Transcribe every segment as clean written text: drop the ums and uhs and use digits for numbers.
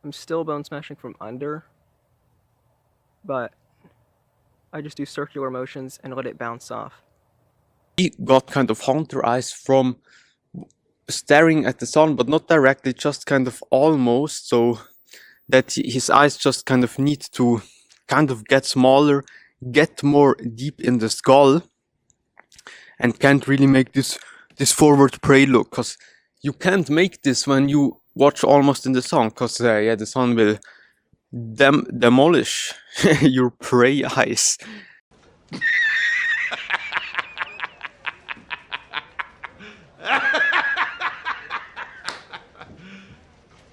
I'm still bone smashing from under, but I just do circular motions and let it bounce off. He got kind of hunter eyes from staring at the sun, but not directly, just kind of almost, so that his eyes just kind of need to kind of get smaller, get more deep in the skull, and can't really make this forward prey look, because you can't make this when you watch almost in the sun, because yeah, the sun will demolish your prey eyes.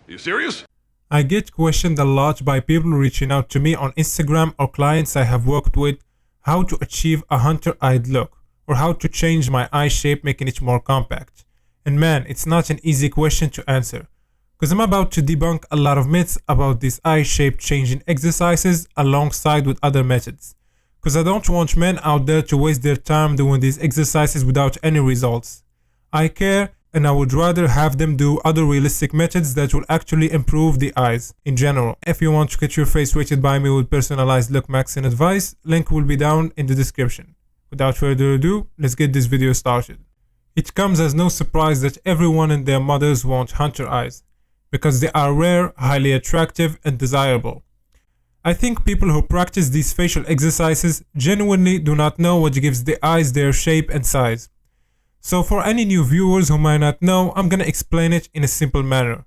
You serious? I get questioned a lot by people reaching out to me on Instagram or clients I have worked with how to achieve a hunter-eyed look or how to change my eye shape making it more compact. And man, it's not an easy question to answer because I'm about to debunk a lot of myths about these eye shape changing exercises alongside with other methods. Because I don't want men out there to waste their time doing these exercises without any results. I care, and I would rather have them do other realistic methods that will actually improve the eyes in general. If you want to get your face rated by me with personalized Looksmaxxing advice, link will be down in the description. Without further ado, let's get this video started. It comes as no surprise that everyone and their mothers want hunter eyes, because they are rare, highly attractive, and desirable. I think people who practice these facial exercises genuinely do not know what gives the eyes their shape and size. So for any new viewers who might not know, I'm gonna explain it in a simple manner.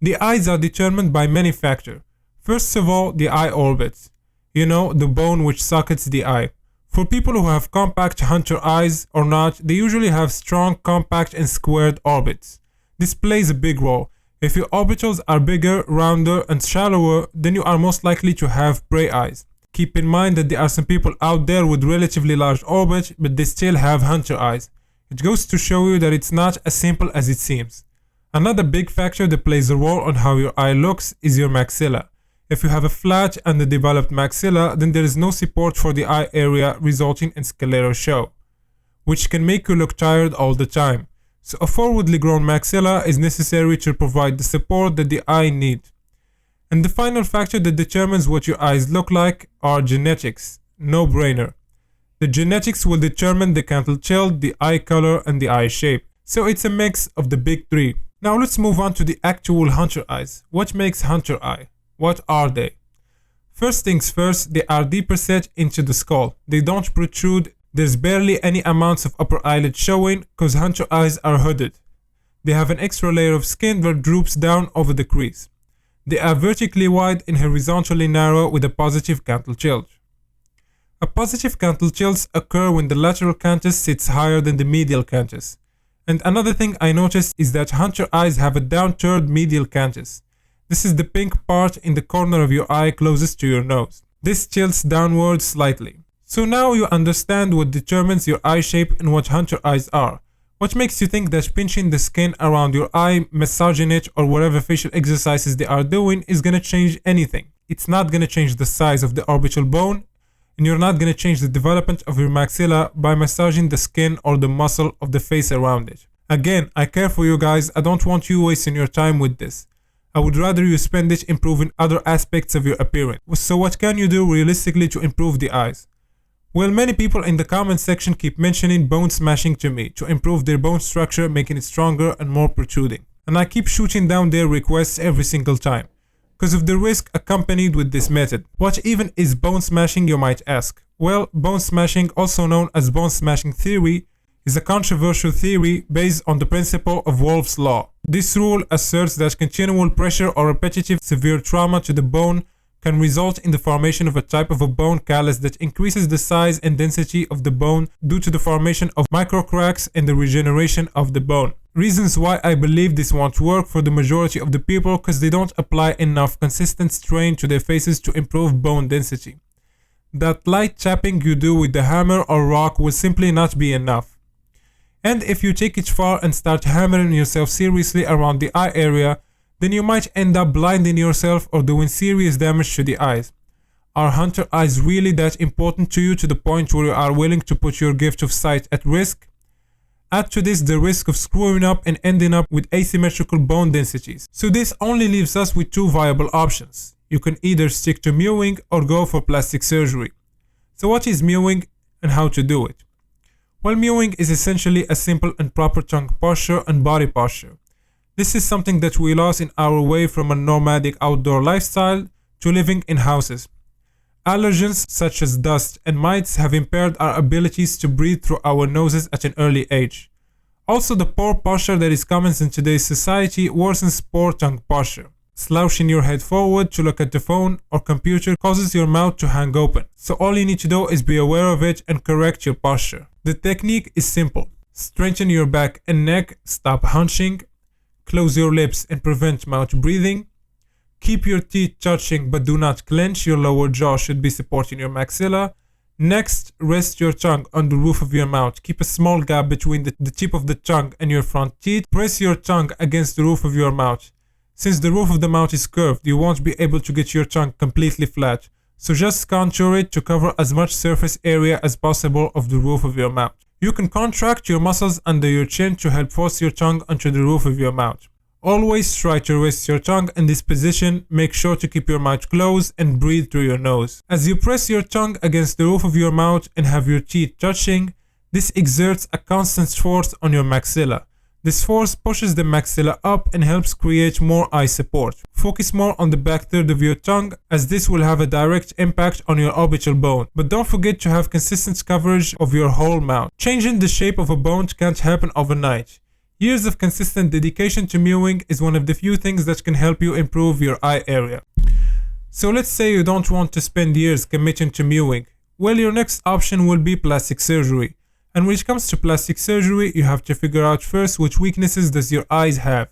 The eyes are determined by many factors. First of all, the eye orbit. You know, the bone which sockets the eye. For people who have compact hunter eyes or not, they usually have strong, compact and squared orbits. This plays a big role. If your orbitals are bigger, rounder and shallower, then you are most likely to have prey eyes. Keep in mind that there are some people out there with relatively large orbits, but they still have hunter eyes. It goes to show you that it's not as simple as it seems. Another big factor that plays a role on how your eye looks is your maxilla. If you have a flat and developed maxilla, then there is no support for the eye area, resulting in scleral show, which can make you look tired all the time. So a forwardly grown maxilla is necessary to provide the support that the eye needs. And the final factor that determines what your eyes look like are genetics. No brainer. The genetics will determine the canthal tilt, the eye color and the eye shape. So it's a mix of the big three. Now let's move on to the actual hunter eyes. What makes hunter eye? What are they? First things first, they are deeper set into the skull. They don't protrude. There's barely any amounts of upper eyelid showing because hunter eyes are hooded. They have an extra layer of skin that droops down over the crease. They are vertically wide and horizontally narrow with a positive canthal tilt. A positive canthal tilts occur when the lateral canthus sits higher than the medial canthus. And another thing I noticed is that hunter eyes have a downturned medial canthus. This is the pink part in the corner of your eye closest to your nose. This tilts downwards slightly. So now you understand what determines your eye shape and what hunter eyes are. What makes you think that pinching the skin around your eye, massaging it or whatever facial exercises they are doing is gonna change anything? It's not gonna change the size of the orbital bone, and you're not gonna change the development of your maxilla by massaging the skin or the muscle of the face around it. Again, I care for you guys, I don't want you wasting your time with this. I would rather you spend it improving other aspects of your appearance. So what can you do realistically to improve the eyes? Well, many people in the comment section keep mentioning bone smashing to me to improve their bone structure, making it stronger and more protruding. And I keep shooting down their requests every single time, because of the risk accompanied with this method. What even is bone smashing, you might ask? Well, bone smashing, also known as bone smashing theory, is a controversial theory based on the principle of Wolff's Law. This rule asserts that continual pressure or repetitive severe trauma to the bone can result in the formation of a type of a bone callus that increases the size and density of the bone due to the formation of microcracks and the regeneration of the bone. Reasons why I believe this won't work for the majority of the people, because they don't apply enough consistent strain to their faces to improve bone density. That light tapping you do with the hammer or rock will simply not be enough. And if you take it far and start hammering yourself seriously around the eye area, then you might end up blinding yourself or doing serious damage to the eyes. Are hunter eyes really that important to you to the point where you are willing to put your gift of sight at risk? Add to this the risk of screwing up and ending up with asymmetrical bone densities. So this only leaves us with two viable options. You can either stick to mewing or go for plastic surgery. So what is mewing and how to do it? Well, mewing is essentially a simple and proper tongue posture and body posture. This is something that we lost in our way from a nomadic outdoor lifestyle to living in houses. Allergens such as dust and mites have impaired our abilities to breathe through our noses at an early age. Also, the poor posture that is common in today's society worsens poor tongue posture. Slouching your head forward to look at the phone or computer causes your mouth to hang open. So all you need to do is be aware of it and correct your posture. The technique is simple. Straighten your back and neck, stop hunching, close your lips and prevent mouth breathing. Keep your teeth touching but do not clench. Your lower jaw should be supporting your maxilla. Next, rest your tongue on the roof of your mouth. Keep a small gap between the tip of the tongue and your front teeth. Press your tongue against the roof of your mouth. Since the roof of the mouth is curved, you won't be able to get your tongue completely flat. So just contour it to cover as much surface area as possible of the roof of your mouth. You can contract your muscles under your chin to help force your tongue onto the roof of your mouth. Always try to rest your tongue in this position. Make sure to keep your mouth closed and breathe through your nose. As you press your tongue against the roof of your mouth and have your teeth touching, this exerts a constant force on your maxilla. This force pushes the maxilla up and helps create more eye support. Focus more on the back third of your tongue, as this will have a direct impact on your orbital bone. But don't forget to have consistent coverage of your whole mouth. Changing the shape of a bone can't happen overnight. Years of consistent dedication to mewing is one of the few things that can help you improve your eye area. So let's say you don't want to spend years committing to mewing. Well, your next option will be plastic surgery. And when it comes to plastic surgery, you have to figure out first which weaknesses does your eyes have.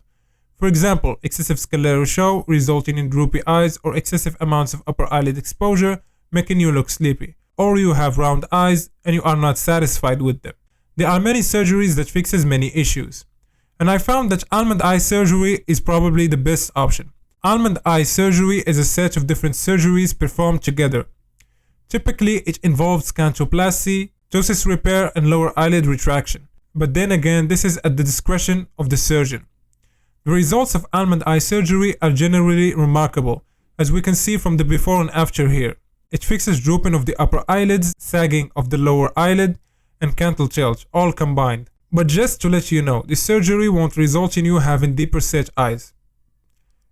For example, excessive sclerotia resulting in droopy eyes, or excessive amounts of upper eyelid exposure making you look sleepy. Or you have round eyes and you are not satisfied with them. There are many surgeries that fixes many issues. And I found that almond eye surgery is probably the best option. Almond eye surgery is a set of different surgeries performed together. Typically, it involves canthoplasty, ptosis repair and lower eyelid retraction. But then again, this is at the discretion of the surgeon. The results of almond eye surgery are generally remarkable, as we can see from the before and after here. It fixes drooping of the upper eyelids, sagging of the lower eyelid, and canthal tilt, all combined. But just to let you know, this surgery won't result in you having deeper set eyes.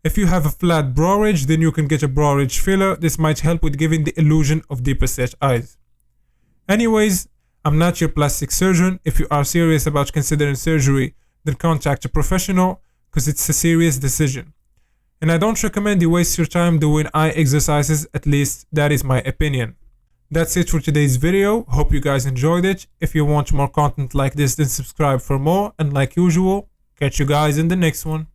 If you have a flat brow ridge, then you can get a brow ridge filler. This might help with giving the illusion of deeper set eyes. Anyways, I'm not your plastic surgeon. If you are serious about considering surgery, then contact a professional, because it's a serious decision. And I don't recommend you waste your time doing eye exercises, at least that is my opinion. That's it for today's video. Hope you guys enjoyed it. If you want more content like this, then subscribe for more, and like usual, catch you guys in the next one.